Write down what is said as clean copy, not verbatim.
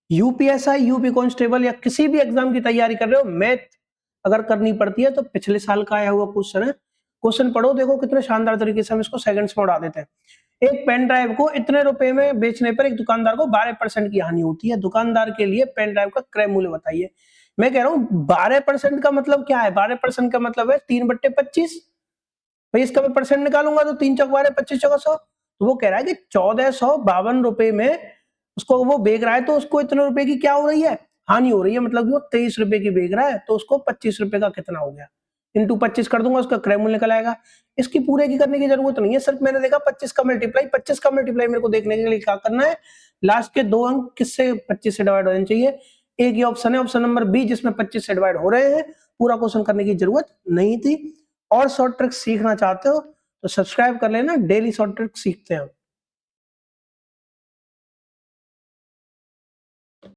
UPSI, UP constable या किसी भी एग्जाम की तैयारी कर रहे हो, मैथ अगर करनी पड़ती है तो पिछले साल का आया हुआ क्वेश्चन है। क्वेश्चन पढ़ो, देखो कितने शानदार तरीके से हम इसको सेकंड्स में उड़ा देते हैं। एक पेन ड्राइव को इतने रुपए में बेचने पर एक दुकानदार को 12% की हानि होती है। दुकानदार के लिए पेन ड्राइव का क्रय मूल्य बताइए। मैं कह रहा हूँ 12% का मतलब क्या है? 12% का मतलब है 3/25। भाई इसका मैं परसेंट निकालूंगा तो 3 चौक 12, 25 चौका 100। तो वो कह रहा है कि 1452 रुपए में उसको वो बेच रहा है, तो उसको इतने रुपए की क्या हो रही है? हानि हो रही है। मतलब वो 23 रुपए की बेच रहा है, तो उसको 25 रुपए का कितना हो गया? इंटू 25 कर दूंगा, उसका क्रय मूल्य निकल आएगा। इसकी पूरे की करने की जरूरत नहीं है, सिर्फ मैंने देखा 25 का मल्टीप्लाई। 25 का मल्टीप्लाई मेरे को देखने के लिए क्या करना है? लास्ट के 2 अंक किससे 25 से डिवाइड होने चाहिए। एक ही ऑप्शन है, ऑप्शन नंबर बी, जिसमें 25 से डिवाइड हो रहे हैं। पूरा क्वेश्चन करने की जरूरत नहीं थी। और शॉर्ट ट्रिक सीखना चाहते हो तो सब्सक्राइब कर लेना, डेली शॉर्ट ट्रिक सीखते हैं।